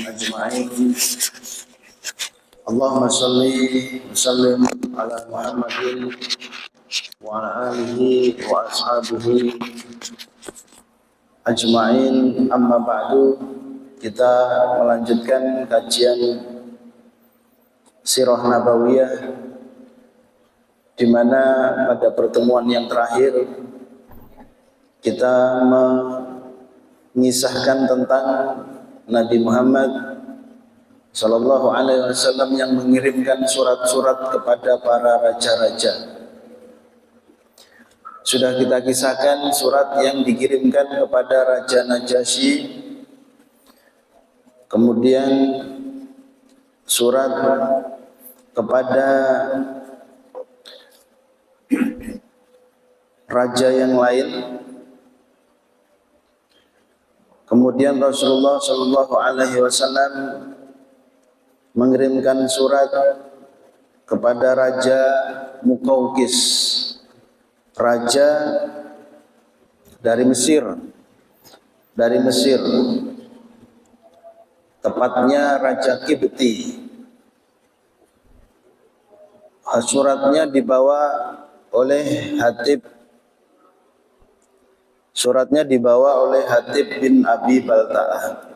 أجمعين. اللهم صل وسلم على محمد وعلى آله وأصحابه أجمعين. Amma ba'du. Kita melanjutkan kajian Sirah Nabawiyah, di mana pada pertemuan yang terakhir kita mengisahkan tentang Nabi Muhammad Sallallahu Alaihi Wasallam yang mengirimkan surat-surat kepada para raja-raja. Sudah kita kisahkan surat yang dikirimkan kepada Raja Najasyi, kemudian surat kepada raja yang lain. Kemudian Rasulullah Shallallahu Alaihi Wasallam mengirimkan surat kepada Raja Muqawqis, raja dari Mesir, tepatnya Raja Qibti. Suratnya dibawa oleh Hatib bin Abi Balta'ah.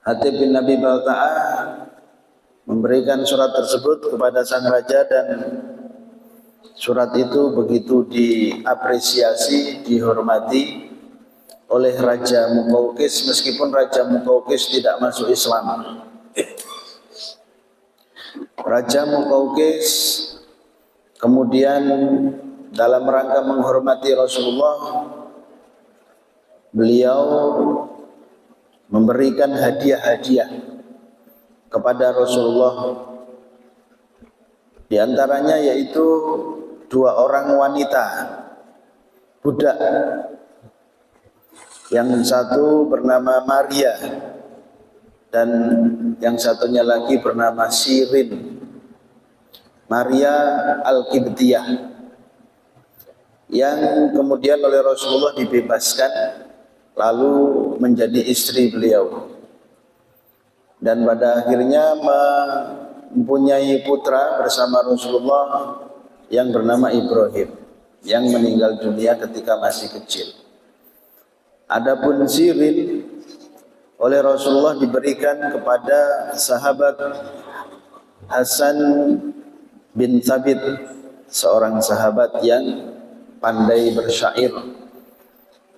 Hatib bin Abi Balta'ah memberikan surat tersebut kepada sang raja, dan surat itu begitu diapresiasi, dihormati oleh Raja Muqawqis, meskipun Raja Muqawqis tidak masuk Islam. Raja Muqawqis kemudian dalam rangka menghormati Rasulullah, beliau memberikan hadiah-hadiah kepada Rasulullah. Di antaranya yaitu 2 orang wanita budak. Yang satu bernama Maria dan yang satunya lagi bernama Sirin. Maria Al-Qibtiyah, yang kemudian oleh Rasulullah dibebaskan lalu menjadi istri beliau, dan pada akhirnya mempunyai putra bersama Rasulullah yang bernama Ibrahim, yang meninggal dunia ketika masih kecil. Adapun Sirin oleh Rasulullah diberikan kepada sahabat Hasan bin Thabit, seorang sahabat yang pandai bersyair,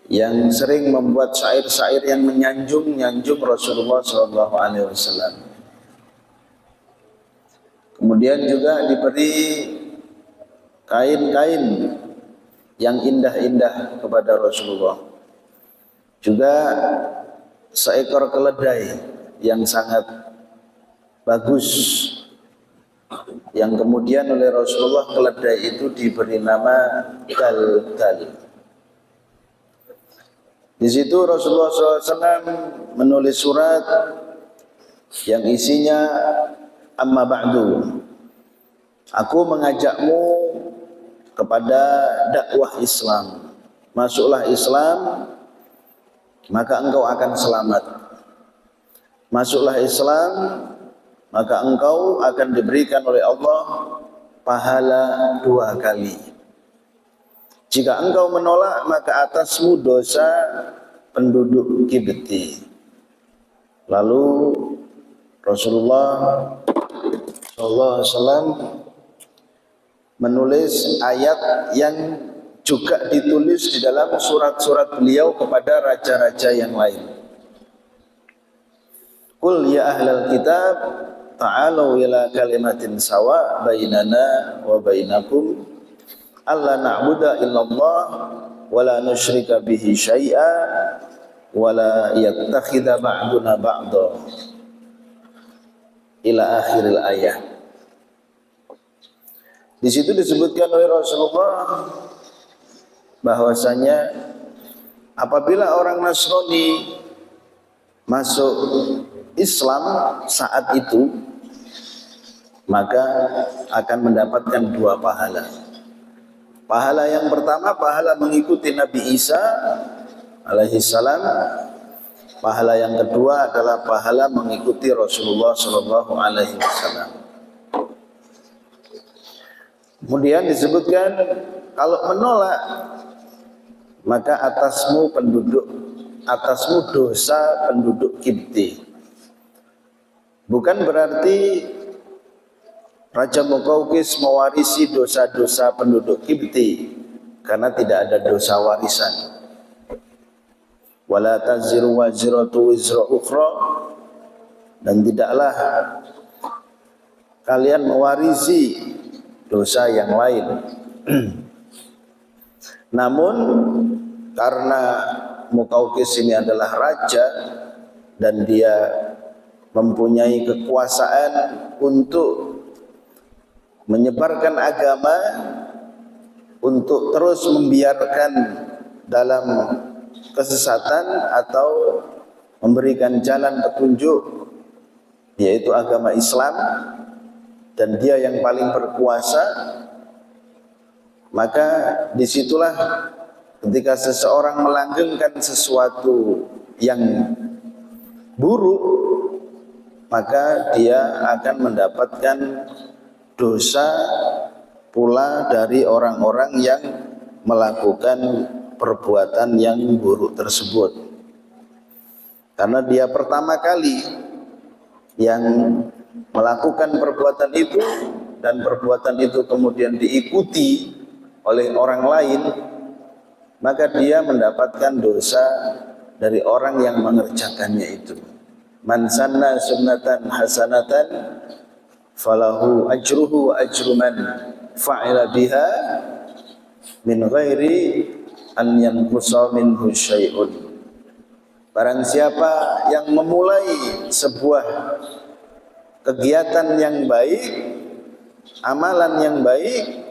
yang sering membuat syair-syair yang menyanjung Rasulullah SAW. Kemudian juga diberi kain-kain yang indah-indah kepada Rasulullah. Juga seekor keledai yang sangat bagus, yang kemudian oleh Rasulullah keledai itu diberi nama Kalkal. Di situ Rasulullah SAW menulis surat yang isinya, amma ba'du, aku mengajakmu kepada dakwah Islam. Masuklah Islam, maka engkau akan selamat. Masuklah Islam, maka engkau akan diberikan oleh Allah pahala 2 kali. Jika engkau menolak, maka atasmu dosa penduduk Qibti. Lalu Rasulullah SAW menulis ayat yang juga ditulis di dalam surat-surat beliau kepada raja-raja yang lain. Qul ya ahlal kitab ta'alu ila kalimatin sawa bainana wa bainakum alla na'budu illallah wa la nusyrika bihi syai'a wa la yattakhidha ba'duna ba'da ila akhiril ayat. Di situ disebutkan oleh Rasulullah bahwasanya apabila orang Nasrani masuk Islam saat itu, maka akan mendapatkan 2 pahala. Pahala yang pertama, pahala mengikuti Nabi Isa alaihissalam, Pahala yang kedua adalah pahala mengikuti Rasulullah Shallallahu Alaihi Wasallam. Kemudian disebutkan kalau menolak maka atasmu dosa penduduk Kipti. Bukan berarti Raja Muqawqis mewarisi dosa-dosa penduduk Kipti, karena tidak ada dosa warisan. Wala taziru waziratu wizra ukhra, dan tidaklah kalian mewarisi dosa yang lain. Namun karena Muqawqis ini adalah raja dan dia mempunyai kekuasaan untuk menyebarkan agama, untuk terus membiarkan dalam kesesatan atau memberikan jalan petunjuk, yaitu agama Islam, dan dia yang paling berkuasa, maka disitulah ketika seseorang melanggengkan sesuatu yang buruk, maka dia akan mendapatkan dosa pula dari orang-orang yang melakukan perbuatan yang buruk tersebut, karena dia pertama kali yang melakukan perbuatan itu, dan perbuatan itu kemudian diikuti oleh orang lain, maka dia mendapatkan dosa dari orang yang mengerjakannya itu. Man sanna sunnatan hasanatan falahu ajruhu wa ajru man fa'ila biha min ghairi an yanqusa minhu syai'un. Barang siapa yang memulai sebuah kegiatan yang baik, amalan yang baik,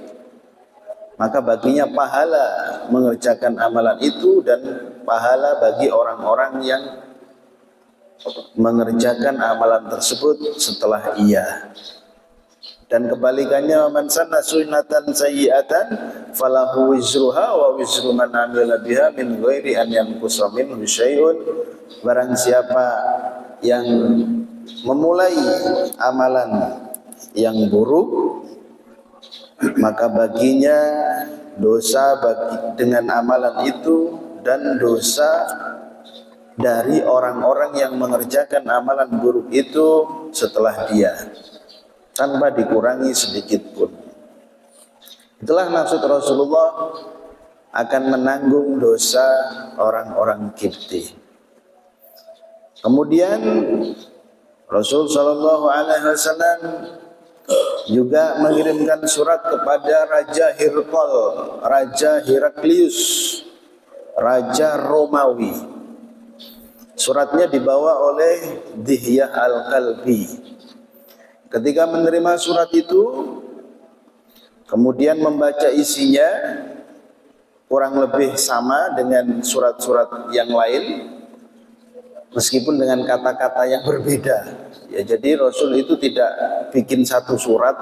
maka baginya pahala mengerjakan amalan itu dan pahala bagi orang-orang yang mengerjakan amalan tersebut setelah ia. Dan kebalikannya, man sanna sunnatan sayyi'atan falahu wizruha wa wizru man amila biha min ghairi an yanqusa minhu syai'un. Barang siapa yang memulai amalan yang buruk, maka baginya dosa dengan amalan itu, dan dosa dari orang-orang yang mengerjakan amalan buruk itu setelah dia, tanpa dikurangi sedikit pun. Itulah maksud Rasulullah akan menanggung dosa orang-orang Kipti. Kemudian Rasul Shallallahu Alaihi Wasallam juga mengirimkan surat kepada Raja Hirqal, Raja Heraklius, Raja Romawi. Suratnya dibawa oleh Dihyah Al-Kalbi. Ketika menerima surat itu, kemudian membaca isinya, kurang lebih sama dengan surat-surat yang lain, meskipun dengan kata-kata yang berbeda. Ya, jadi Rasul itu tidak bikin satu surat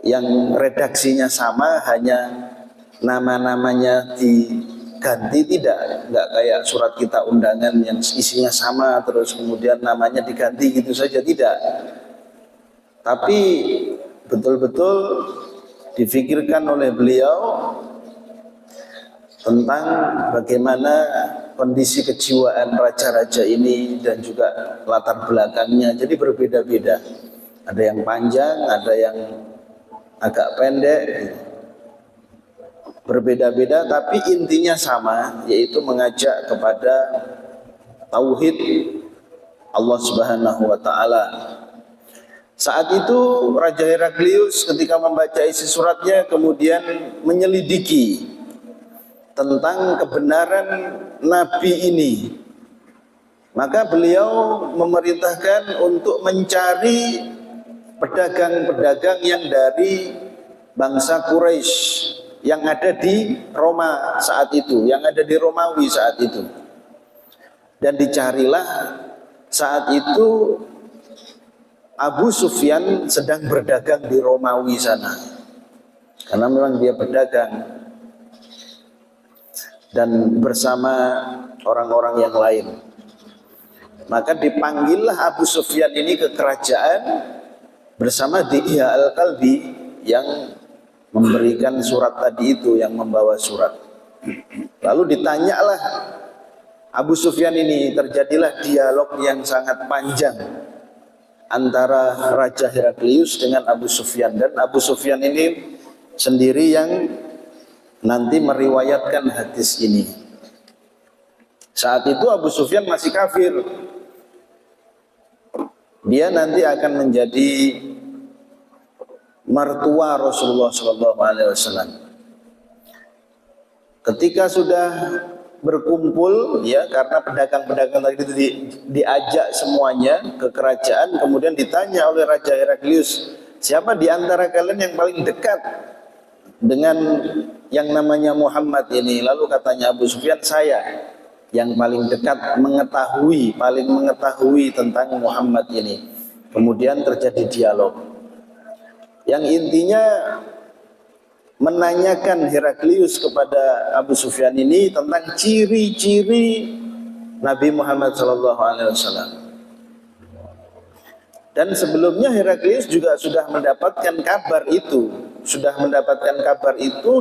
yang redaksinya sama, hanya nama-namanya diganti, tidak. Enggak kayak surat kita undangan yang isinya sama terus kemudian namanya diganti gitu saja, tidak. Tapi betul-betul difikirkan oleh beliau tentang bagaimana kondisi kejiwaan raja-raja ini dan juga latar belakangnya. Jadi berbeda-beda. Ada yang panjang, ada yang agak pendek. Berbeda-beda tapi intinya sama, yaitu mengajak kepada tauhid Allah Subhanahu wa taala. Saat itu Raja Heraklius ketika membaca isi suratnya kemudian menyelidiki tentang kebenaran Nabi ini. Maka beliau memerintahkan untuk mencari pedagang-pedagang yang dari bangsa Quraisy yang ada di Roma saat itu, yang ada di Romawi saat itu. Dan dicarilah saat itu Abu Sufyan sedang berdagang di Romawi sana, karena memang dia pedagang. Dan bersama orang-orang yang lain. Maka dipanggillah Abu Sufyan ini ke kerajaan bersama Dihya al-Kalbi yang memberikan surat tadi itu, yang membawa surat. Lalu ditanyalah Abu Sufyan ini, terjadilah dialog yang sangat panjang antara Raja Heraklius dengan Abu Sufyan. Dan Abu Sufyan ini sendiri yang nanti meriwayatkan hadis ini. Saat itu Abu Sufyan masih kafir. Dia nanti akan menjadi mertua Rasulullah SAW. Ketika sudah berkumpul, ya, karena pedagang-pedagang tadi itu diajak semuanya ke kerajaan, kemudian ditanya oleh Raja Heraklius, siapa di antara kalian yang paling dekat dengan yang namanya Muhammad ini? Lalu katanya Abu Sufyan, saya yang paling dekat paling mengetahui tentang Muhammad ini. Kemudian terjadi dialog yang intinya menanyakan Heraklius kepada Abu Sufyan ini tentang ciri-ciri Nabi Muhammad SAW. Dan sebelumnya Heraklius juga sudah mendapatkan kabar itu,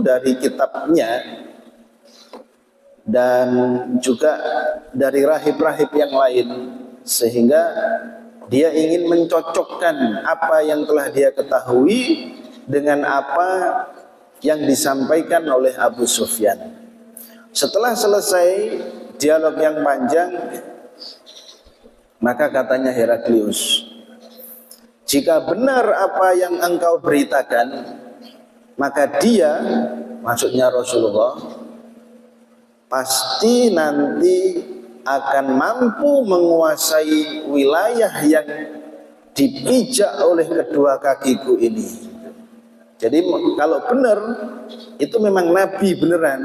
dari kitabnya dan juga dari rahib-rahib yang lain, sehingga dia ingin mencocokkan apa yang telah dia ketahui dengan apa yang disampaikan oleh Abu Sufyan. Setelah selesai dialog yang panjang, maka katanya Heraklius, jika benar apa yang engkau beritakan, maka dia, maksudnya Rasulullah, pasti nanti akan mampu menguasai wilayah yang dipijak oleh kedua kakiku ini. Jadi kalau benar itu memang Nabi beneran.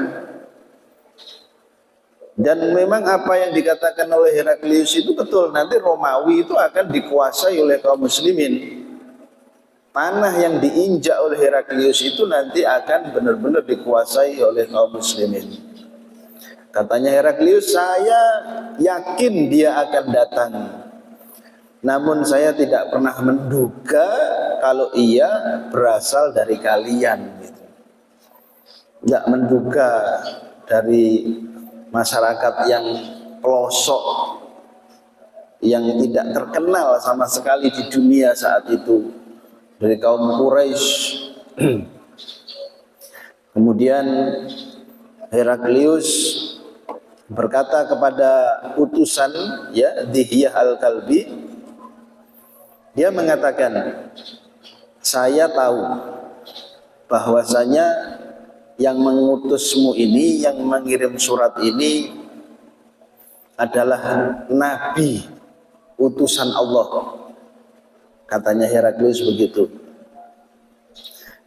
Dan memang apa yang dikatakan oleh Heraklius itu betul. Nanti Romawi itu akan dikuasai oleh kaum muslimin. Tanah yang diinjak oleh Heraklius itu nanti akan benar-benar dikuasai oleh kaum muslimin. Katanya Heraklius, saya yakin dia akan datang. Namun saya tidak pernah menduga kalau ia berasal dari kalian, gitu. Tidak menduga dari masyarakat yang pelosok, yang tidak terkenal sama sekali di dunia saat itu, dari kaum Quraisy. Kemudian Heraklius berkata kepada utusan, ya, Dihya al-Kalbi, dia mengatakan, saya tahu bahwasanya yang mengutusmu ini, yang mengirim surat ini adalah Nabi, utusan Allah. Katanya Heraklius begitu.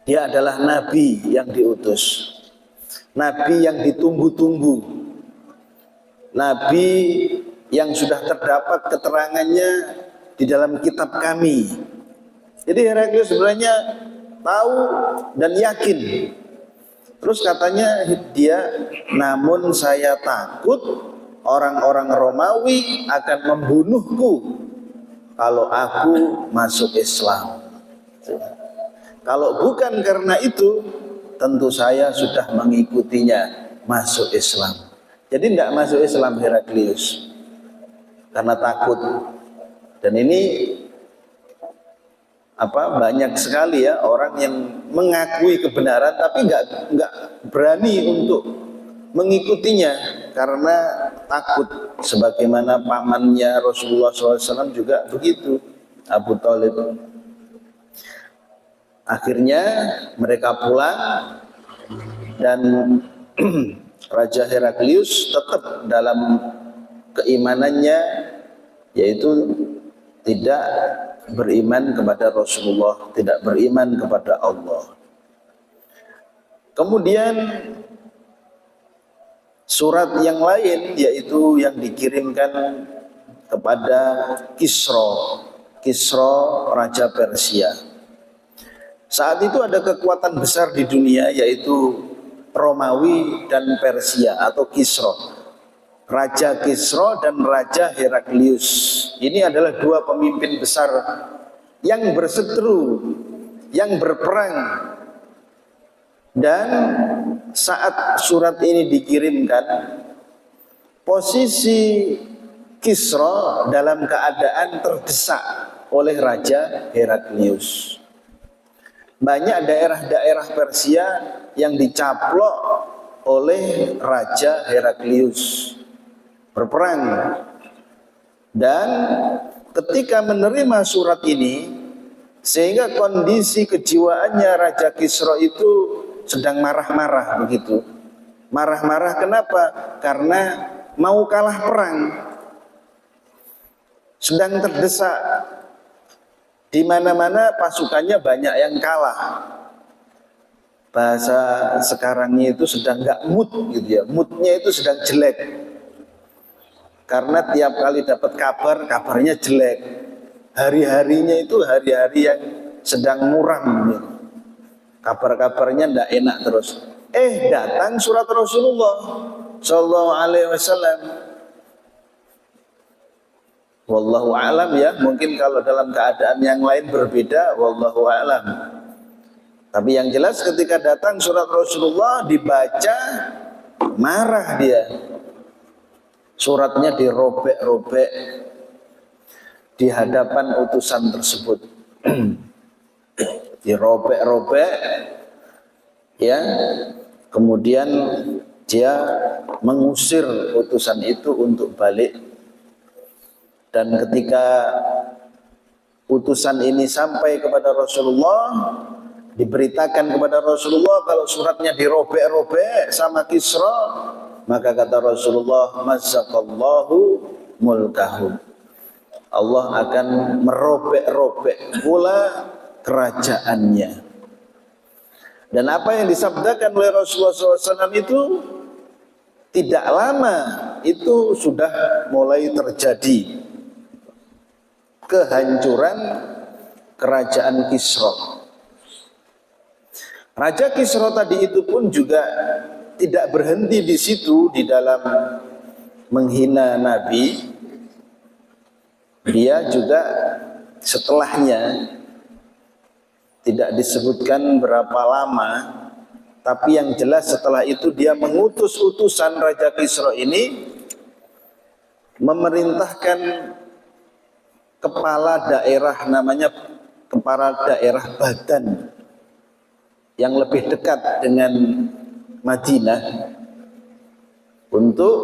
Dia adalah Nabi yang diutus, Nabi yang ditunggu-tunggu, Nabi yang sudah terdapat keterangannya di dalam kitab kami. Jadi Heraklius sebenarnya tahu dan yakin. Terus katanya dia, namun saya takut orang-orang Romawi akan membunuhku kalau aku masuk Islam. Kalau bukan karena itu, tentu saya sudah mengikutinya masuk Islam. Jadi tidak masuk Islam Heraklius karena takut. Dan ini banyak sekali ya orang yang mengakui kebenaran tapi nggak berani untuk mengikutinya karena takut. Sebagaimana pamannya Rasulullah SAW juga begitu, Abu Thalib. Akhirnya mereka pulang dan Raja Heraklius tetap dalam keimanannya, yaitu tidak beriman kepada Rasulullah, tidak beriman kepada Allah. Kemudian surat yang lain, yaitu yang dikirimkan kepada Kisra, Raja Persia. Saat itu ada kekuatan besar di dunia, yaitu Romawi dan Persia atau Kisra. Raja Kisra dan Raja Heraklius. Ini adalah dua pemimpin besar yang berseteru, yang berperang. Dan saat surat ini dikirimkan, posisi Kisra dalam keadaan terdesak oleh Raja Heraklius. Banyak daerah-daerah Persia yang dicaplok oleh Raja Heraklius, berperang. Dan ketika menerima surat ini, sehingga kondisi kejiwaannya Raja Kisra itu sedang marah-marah begitu. Marah-marah kenapa? Karena mau kalah perang, sedang terdesak. Di mana-mana pasukannya banyak yang kalah. Bahasa sekarangnya itu sedang nggak mood gitu ya. Moodnya itu sedang jelek. Karena tiap kali dapat kabar, kabarnya jelek. Hari-harinya itu hari-hari yang sedang muram gitu. Kabar-kabarnya nggak enak terus. Datang surat Rasulullah Sallallahu Alaihi Wasallam. Wallahu a'lam ya, mungkin kalau dalam keadaan yang lain berbeda, wallahu a'lam. Tapi yang jelas ketika datang surat Rasulullah dibaca, marah dia. Suratnya dirobek-robek di hadapan utusan tersebut. Dirobek-robek ya. Kemudian dia mengusir utusan itu untuk balik. Dan ketika utusan ini sampai kepada Rasulullah, diberitakan kepada Rasulullah kalau suratnya dirobek-robek sama Kisra, maka kata Rasulullah, mazzaqallahu mulkahu. Allah akan merobek-robek pula kerajaannya. Dan apa yang disabdakan oleh Rasulullah SAW itu tidak lama itu sudah mulai terjadi kehancuran kerajaan Kisra. Raja Kisra tadi itu pun juga tidak berhenti di situ di dalam menghina Nabi. Dia juga setelahnya, tidak disebutkan berapa lama, tapi yang jelas setelah itu dia mengutus utusan Raja Kisra ini memerintahkan kepala daerah, namanya kepala daerah Badan, yang lebih dekat dengan Madinah, untuk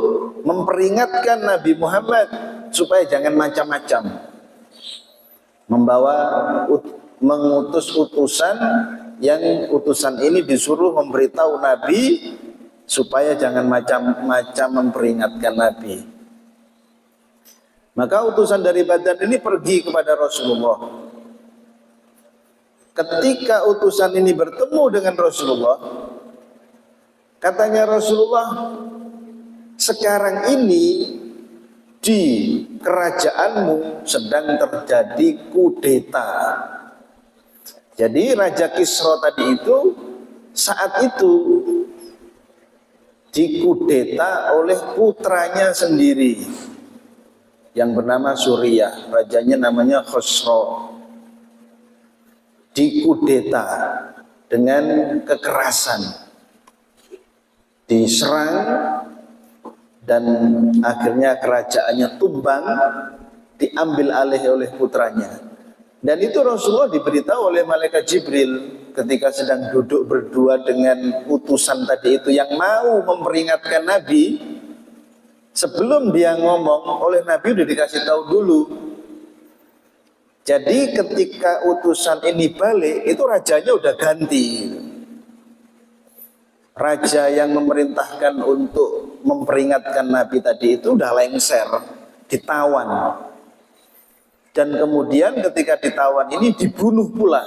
memperingatkan Nabi Muhammad supaya jangan macam-macam, mengutus utusan yang utusan ini disuruh memberitahu Nabi supaya jangan macam-macam memperingatkan Nabi. Maka utusan dari Badan ini pergi kepada Rasulullah. Ketika utusan ini bertemu dengan Rasulullah, katanya Rasulullah, sekarang ini di kerajaanmu sedang terjadi kudeta. Jadi Raja Kisra tadi itu saat itu dikudeta oleh putranya sendiri yang bernama Suriyah, rajanya namanya Khosro. Dikudeta dengan kekerasan, diserang, dan akhirnya kerajaannya tumbang, diambil alih oleh putranya. Dan itu Rasulullah diberitahu oleh malaikat Jibril ketika sedang duduk berdua dengan utusan tadi itu yang mau memperingatkan Nabi. Sebelum dia ngomong, oleh Nabi udah dikasih tahu dulu. Jadi ketika utusan ini balik, itu rajanya udah ganti. Raja yang memerintahkan untuk memperingatkan Nabi tadi itu udah lengser, ditawan. Dan kemudian ketika ditawan ini dibunuh pula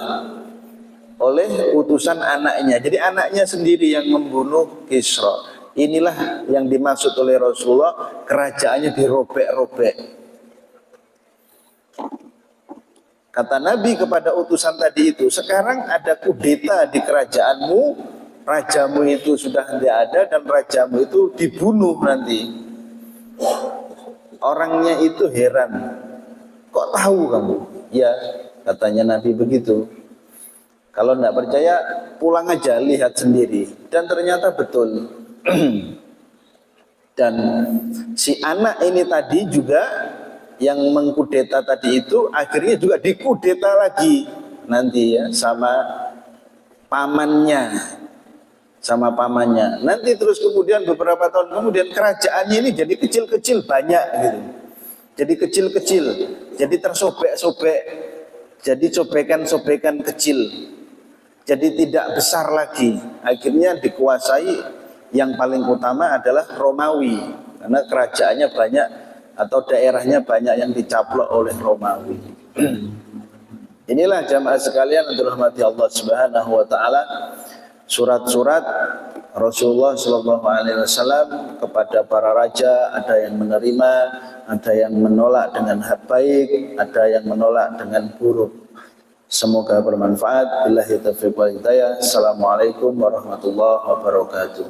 oleh utusan anaknya. Jadi anaknya sendiri yang membunuh Kisra. Inilah yang dimaksud oleh Rasulullah, kerajaannya dirobek-robek. Kata Nabi kepada utusan tadi itu, sekarang ada kudeta di kerajaanmu, rajamu itu sudah tidak ada dan rajamu itu dibunuh nanti. Orangnya itu heran, kok tahu kamu? Ya, katanya Nabi begitu. Kalau tidak percaya, pulang aja lihat sendiri. Dan ternyata betul. Dan si anak ini tadi juga yang mengkudeta tadi itu akhirnya juga dikudeta lagi nanti ya pamannya sama pamannya. Nanti terus kemudian beberapa tahun kemudian kerajaannya ini jadi kecil-kecil banyak gitu. Jadi kecil-kecil, jadi tersobek-sobek, jadi sobekan-sobekan kecil. Jadi tidak besar lagi. Akhirnya dikuasai yang paling utama adalah Romawi, karena kerajaannya banyak atau daerahnya banyak yang dicaplok oleh Romawi. Inilah jamaah sekalian yang dirahmati Allah Subhanahu wa taala, surat-surat Rasulullah sallallahu alaihi wasallam kepada para raja, ada yang menerima, ada yang menolak dengan baik, ada yang menolak dengan buruk. Semoga bermanfaat. Billahi taufiq wal hidayah. Assalamualaikum warahmatullahi wabarakatuh.